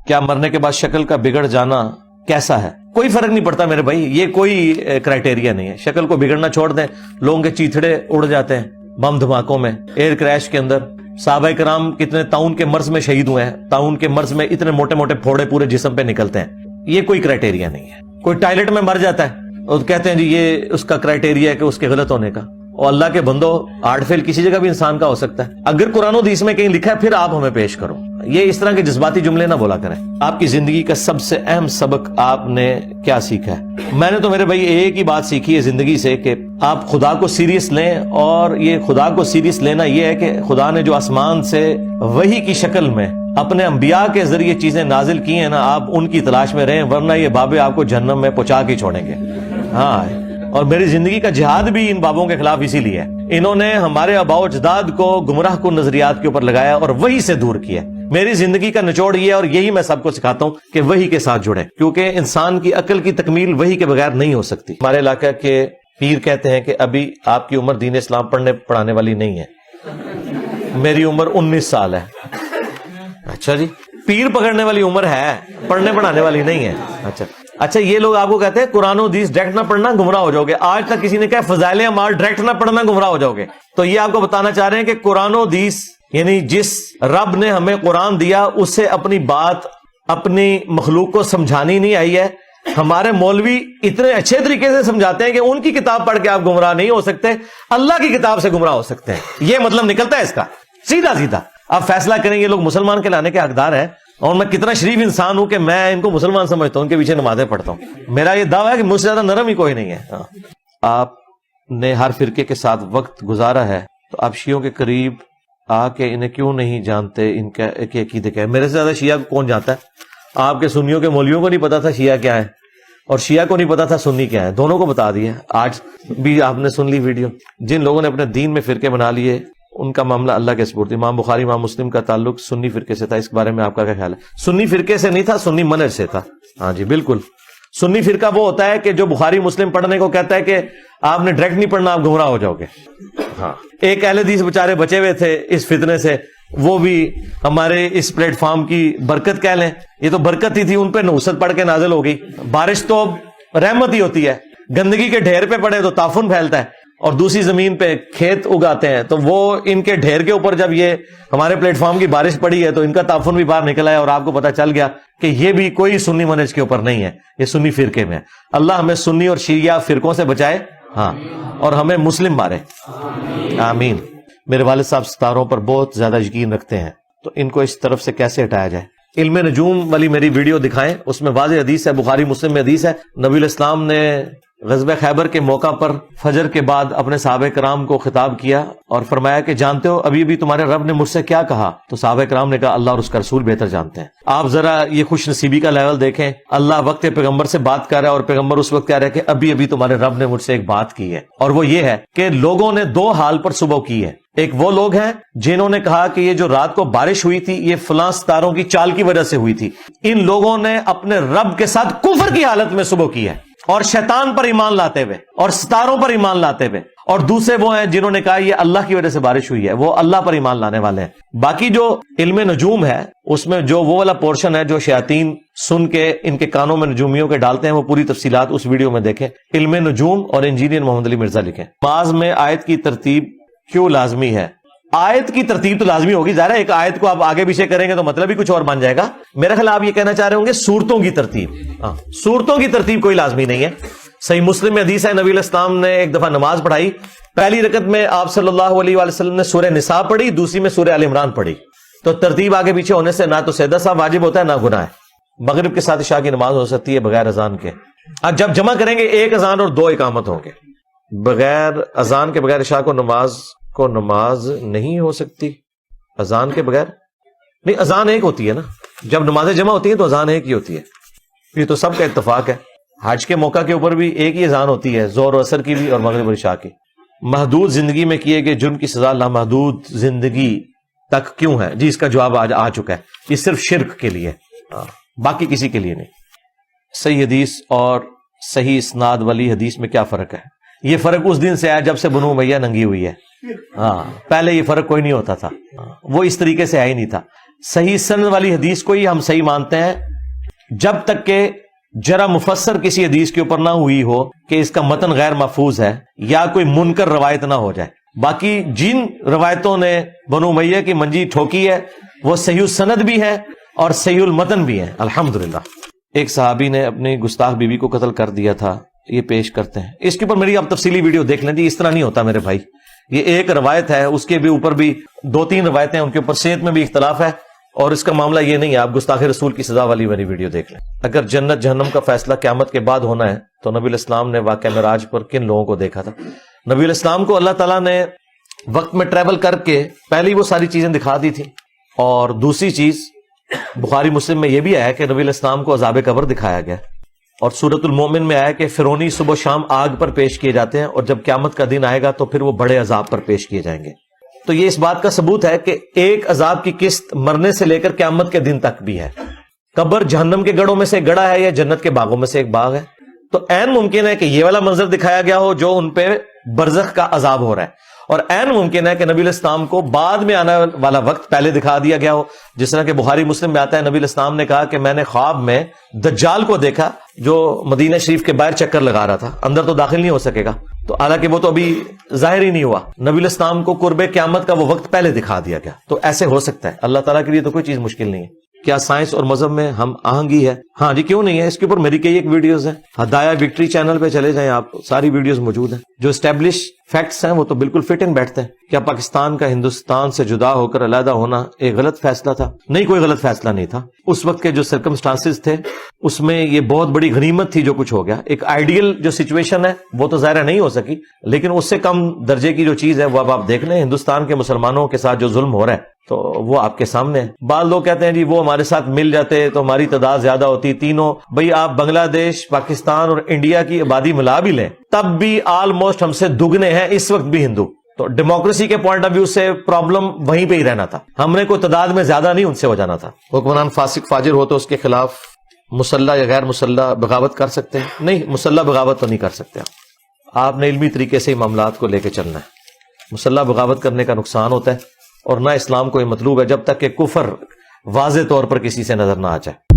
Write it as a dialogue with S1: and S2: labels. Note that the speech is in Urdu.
S1: کیا مرنے کے بعد شکل کا بگڑ جانا کیسا ہے؟ کوئی فرق نہیں پڑتا میرے بھائی، یہ کوئی کرائٹیریا نہیں ہے. شکل کو بگڑنا چھوڑ دیں، لوگوں کے چیتھڑے اڑ جاتے ہیں بم دھماکوں میں، ایئر کریش کے اندر. صحابہ کرام کتنے طاعون کے مرض میں شہید ہوئے ہیں، طاعون کے مرض میں اتنے موٹے موٹے پھوڑے پورے جسم پہ نکلتے ہیں. یہ کوئی کرائٹیریا نہیں ہے. کوئی ٹائلٹ میں مر جاتا ہے اور کہتے ہیں جی یہ اس کا کرائٹیریا ہے کہ اس کے غلط ہونے کا. اور اللہ کے بندو، ہارٹ فیل کسی جگہ بھی انسان کا ہو سکتا ہے. اگر قرآن و حدیث میں کہیں لکھا ہے پھر آپ ہمیں پیش کرو. یہ اس طرح کے جذباتی جملے نہ بولا کریں. آپ کی زندگی کا سب سے اہم سبق آپ نے کیا سیکھا ہے؟ میں نے تو میرے بھائی ایک ہی بات سیکھی ہے زندگی سے کہ آپ خدا کو سیریس لیں. اور یہ خدا کو سیریس لینا یہ ہے کہ خدا نے جو آسمان سے وحی کی شکل میں اپنے انبیاء کے ذریعے چیزیں نازل کی ہیں نا، آپ ان کی تلاش میں رہیں، ورنہ یہ بابے آپ کو جہنم میں پہنچا کے چھوڑیں گے. ہاں، اور میری زندگی کا جہاد بھی ان بابوں کے خلاف اسی لیے ہے. انہوں نے ہمارے آباء و اجداد کو گمراہ کن نظریات کے اوپر لگایا اور وہی سے دور کیا. میری زندگی کا نچوڑ یہ ہے، اور یہی میں سب کو سکھاتا ہوں کہ وہی کے ساتھ جڑیں، کیونکہ انسان کی عقل کی تکمیل وہی کے بغیر نہیں ہو سکتی. ہمارے علاقہ کے پیر کہتے ہیں کہ ابھی آپ کی عمر دین اسلام پڑھنے پڑھانے والی نہیں ہے. میری عمر 19 سال ہے. اچھا جی، پیر پکڑنے والی عمر ہے، پڑھنے پڑھانے والی نہیں ہے. اچھا یہ لوگ آپ کو کہتے ہیں قرآن و حدیث ڈائریکٹ نہ پڑھنا گمراہ ہو جاؤ گے. آج تک کسی نے کہا فضائل اعمال ڈائریکٹ نہ پڑھنا گمراہ ہو جاؤ گے. تو یہ آپ کو بتانا چاہ رہے ہیں کہ قرآن و حدیث یعنی جس رب نے ہمیں قرآن دیا اسے اپنی بات اپنی مخلوق کو سمجھانی نہیں آئی ہے. ہمارے مولوی اتنے اچھے طریقے سے سمجھاتے ہیں کہ ان کی کتاب پڑھ کے آپ گمراہ نہیں ہو سکتے، اللہ کی کتاب سے گمراہ ہو سکتے ہیں. یہ مطلب نکلتا ہے اس کا سیدھا سیدھا. آپ فیصلہ کریں یہ لوگ مسلمان کہلانے کے حقدار ہیں، اور میں کتنا شریف انسان ہوں کہ میں ان کو مسلمان سمجھتا ہوں، ان کے پیچھے نمازیں پڑھتا ہوں. میرا یہ دعویٰ ہے کہ مجھ سے زیادہ نرم ہی کوئی نہیں ہے. آپ نے ہر فرقے کے ساتھ وقت گزارا ہے، تو آپ شیعوں کے قریب آ کے انہیں کیوں نہیں جانتے، ان کے عقیدے کیا ہے؟ میرے سے زیادہ شیعہ کو کون جانتا ہے؟ آپ کے سنیوں کے مولویوں کو نہیں پتا تھا شیعہ کیا ہے، اور شیعہ کو نہیں پتا تھا سنی کیا ہے. دونوں کو بتا دیا. آج بھی آپ نے سن لی ویڈیو. جن لوگوں نے اپنے دین میں فرقے بنا لیے ان کا معاملہ اللہ کے سپرد. امام بخاری امام مسلم کا تعلق سنی فرقے سے تھا. اس بارے میں آپ کا کیا خیال ہے؟ سنی فرقے سے نہیں تھا، سنی منہج سے تھا. ہاں جی بالکل. سنی فرقہ وہ ہوتا ہے کہ جو بخاری مسلم پڑھنے کو کہتا ہے کہ آپ نے ڈائریکٹ نہیں پڑھنا، آپ گمراہ ہو جاؤ گے. ہاں، ایک اہل حدیث بیچارے بچے ہوئے تھے اس فتنے سے، وہ بھی ہمارے اس پلیٹ فارم کی برکت کہہ لیں. یہ تو برکت ہی تھی، ان پہ نحوست پڑھ کے نازل ہو گئی. بارش تو رحمت ہی ہوتی ہے، گندگی کے ڈھیر پہ پڑے تو تعفن پھیلتا ہے، اور دوسری زمین پہ کھیت اگاتے ہیں. تو وہ ان کے ڈھیر کے اوپر جب یہ ہمارے پلیٹ فارم کی بارش پڑی ہے تو ان کا تعفن بھی باہر نکلا ہے، اور آپ کو پتا چل گیا کہ یہ بھی کوئی سنی منہج کے اوپر نہیں ہے، یہ سنی فرقے میں ہے. اللہ ہمیں سنی اور شیعہ فرقوں سے بچائے، ہاں، اور ہمیں مسلم مارے، آمین. میرے والد صاحب ستاروں پر بہت زیادہ یقین رکھتے ہیں، تو ان کو اس طرف سے کیسے ہٹایا جائے؟ علم نجوم والی میری ویڈیو دکھائیں، اس میں واضح حدیث ہے، بخاری مسلم میں حدیث ہے. نبی الاسلام نے غزوہ خیبر کے موقع پر فجر کے بعد اپنے صحابہ کرام کو خطاب کیا اور فرمایا کہ جانتے ہو ابھی بھی تمہارے رب نے مجھ سے کیا کہا؟ تو صحابہ کرام نے کہا اللہ اور اس کا رسول بہتر جانتے ہیں. آپ ذرا یہ خوش نصیبی کا لیول دیکھیں. اللہ وقت پیغمبر سے بات کر رہا ہے، اور پیغمبر اس وقت کہہ رہا ہے کہ ابھی ابھی تمہارے رب نے مجھ سے ایک بات کی ہے. اور وہ یہ ہے کہ لوگوں نے دو حال پر صبح کی ہے. ایک وہ لوگ ہیں جنہوں نے کہا کہ یہ جو رات کو بارش ہوئی تھی یہ فلاں ستاروں کی چال کی وجہ سے ہوئی تھی. ان لوگوں نے اپنے رب کے ساتھ کفر کی حالت میں صبح کی ہے، اور شیطان پر ایمان لاتے ہوئے اور ستاروں پر ایمان لاتے ہوئے. اور دوسرے وہ ہیں جنہوں نے کہا یہ اللہ کی وجہ سے بارش ہوئی ہے، وہ اللہ پر ایمان لانے والے ہیں. باقی جو علم نجوم ہے اس میں جو وہ والا پورشن ہے جو شیاطین سن کے ان کے کانوں میں نجومیوں کے ڈالتے ہیں، وہ پوری تفصیلات اس ویڈیو میں دیکھیں. علم نجوم اور انجینئر محمد علی مرزا لکھیں. نماز میں آیت کی ترتیب کیوں لازمی ہے؟ آیت کی ترتیب تو لازمی ہوگی، ظاہر ہے ایک آیت کو آپ آگے پیچھے کریں گے تو مطلب ہی کچھ اور بن جائے گا. میرا خیال آپ یہ کہنا چاہ رہے ہوں گے سورتوں کی ترتیب. ہاں، سورتوں کی ترتیب کوئی لازمی نہیں ہے. صحیح مسلم میں حدیث ہے، نبی علیہ السلام نے ایک دفعہ نماز پڑھائی، پہلی رکعت میں آپ صلی اللہ علیہ وآلہ وسلم نے سورہ نساء پڑھی، دوسری میں سورہ آل عمران پڑھی. تو ترتیب آگے پیچھے ہونے سے نہ تو سجدہ صاحب واجب ہوتا ہے نہ گناہ ہے. مغرب کے ساتھ عشاء کی نماز ہو سکتی ہے بغیر اذان کے. جب جمع کریں گے ایک اذان اور دو اقامت ہوں گے. بغیر اذان کے بغیر عشاء کو نماز نہیں ہو سکتی. اذان کے بغیر نہیں، اذان ایک ہوتی ہے نا، جب نمازیں جمع ہوتی ہیں تو اذان ایک ہی ہوتی ہے. یہ تو سب کا اتفاق ہے. حج کے موقع کے اوپر بھی ایک ہی اذان ہوتی ہے، ظہر و عصر کی بھی اور مغرب اور عشاء کی. محدود زندگی میں کیے گئے جرم کی سزا لامحدود زندگی تک کیوں ہے؟ جی اس کا جواب آج آ چکا ہے. یہ صرف شرک کے لیے، باقی کسی کے لیے نہیں. صحیح حدیث اور صحیح اسناد والی حدیث میں کیا فرق ہے؟ یہ فرق اس دن سے آیا جب سے بنو امیہ ننگی ہوئی ہے. ہاں، پہلے یہ فرق کوئی نہیں ہوتا تھا، وہ اس طریقے سے ہے ہی نہیں تھا. صحیح سند والی حدیث کو ہی ہم صحیح مانتے ہیں جب تک کہ جرا مفسر کسی حدیث کے اوپر نہ ہوئی ہو کہ اس کا متن غیر محفوظ ہے یا کوئی منکر روایت نہ ہو جائے. باقی جن روایتوں نے بنو امیہ کی منجی ٹھوکی ہے وہ صحیح السند بھی ہے اور صحیح المتن بھی ہے الحمدللہ. ایک صحابی نے اپنی گستاخ بیوی کو قتل کر دیا تھا، یہ پیش کرتے ہیں. اس کے اوپر میری آپ تفصیلی ویڈیو دیکھ لیں. اس طرح نہیں ہوتا میرے بھائی، یہ ایک روایت ہے، اس کے بھی اوپر بھی 2-3 روایتیں، ان کے اوپر صحت میں بھی اختلاف ہے، اور اس کا معاملہ یہ نہیں ہے. آپ گستاخ رسول کی سزا والی میری ویڈیو دیکھ لیں. اگر جنت جہنم کا فیصلہ قیامت کے بعد ہونا ہے تو نبی علیہ السلام نے واقعہ معراج پر کن لوگوں کو دیکھا تھا؟ نبی علیہ السلام کو اللہ تعالیٰ نے وقت میں ٹریول کر کے پہلی وہ ساری چیزیں دکھا دی تھی، اور دوسری چیز بخاری مسلم میں یہ بھی آیا کہ نبی علیہ السلام کو عذاب قبر دکھایا گیا، اور سورۃ المومن میں آیا کہ فرعونی صبح و شام آگ پر پیش کیے جاتے ہیں، اور جب قیامت کا دن آئے گا تو پھر وہ بڑے عذاب پر پیش کیے جائیں گے. تو یہ اس بات کا ثبوت ہے کہ ایک عذاب کی قسط مرنے سے لے کر قیامت کے دن تک بھی ہے. قبر جہنم کے گڑھوں میں سے ایک گڑھا ہے یا جنت کے باغوں میں سے ایک باغ ہے. تو عین ممکن ہے کہ یہ والا منظر دکھایا گیا ہو جو ان پہ برزخ کا عذاب ہو رہا ہے، اور عین ممکن ہے کہ نبی علیہ السلام کو بعد میں آنے والا وقت پہلے دکھا دیا گیا ہو. جس طرح کہ بخاری مسلم میں آتا ہے، نبی علیہ السلام نے کہا کہ میں نے خواب میں دجال کو دیکھا جو مدینہ شریف کے باہر چکر لگا رہا تھا، اندر تو داخل نہیں ہو سکے گا. تو حالانکہ وہ تو ابھی ظاہر ہی نہیں ہوا، نبی علیہ السلام کو قرب قیامت کا وہ وقت پہلے دکھا دیا گیا. تو ایسے ہو سکتا ہے، اللہ تعالیٰ کے لیے تو کوئی چیز مشکل نہیں ہے. کیا سائنس اور مذہب میں ہم آہنگی ہے؟ ہاں جی، کیوں نہیں ہے. اس کے اوپر میری کئی ایک ویڈیوز ہیں، ہدایہ وکٹری چینل پہ چلے جائیں آپ، ساری ویڈیوز موجود ہیں. جو اسٹیبلش فیکٹس ہیں وہ تو بالکل فٹ ان بیٹھتے ہیں. کیا پاکستان کا ہندوستان سے جدا ہو کر علیحدہ ہونا ایک غلط فیصلہ تھا؟ نہیں، کوئی غلط فیصلہ نہیں تھا. اس وقت کے جو سرکمسٹانسز تھے اس میں یہ بہت بڑی غنیمت تھی جو کچھ ہو گیا. ایک آئیڈیل جو سچویشن ہے وہ تو ظاہر نہیں ہو سکی، لیکن اس سے کم درجے کی جو چیز ہے وہ اب آپ دیکھ لیں. ہندوستان کے مسلمانوں کے ساتھ جو ظلم ہو رہا ہے تو وہ آپ کے سامنے ہے. بعض لوگ کہتے ہیں جی وہ ہمارے ساتھ مل جاتے تو ہماری تعداد زیادہ ہوتی. تینوں بھئی آپ بنگلہ دیش، پاکستان اور انڈیا کی آبادی ملا بھی لیں تب بھی آلموسٹ ہم سے دگنے ہیں اس وقت بھی ہندو. تو ڈیموکریسی کے پوائنٹ آف ویو سے پرابلم وہیں پہ ہی رہنا تھا. ہم نے کوئی تعداد میں زیادہ نہیں ان سے ہو جانا تھا. حکمران فاسق فاجر ہو تو اس کے خلاف مسلح یا غیر مسلح بغاوت کر سکتے ہیں؟ نہیں، مسلح بغاوت تو نہیں کر سکتے. آپ نے علمی طریقے سے معاملات کو لے کے چلنا ہے. مسلح بغاوت کرنے کا نقصان ہوتا ہے، اور نہ اسلام کو یہ مطلوب ہے جب تک کہ کفر واضح طور پر کسی سے نظر نہ آ جائے.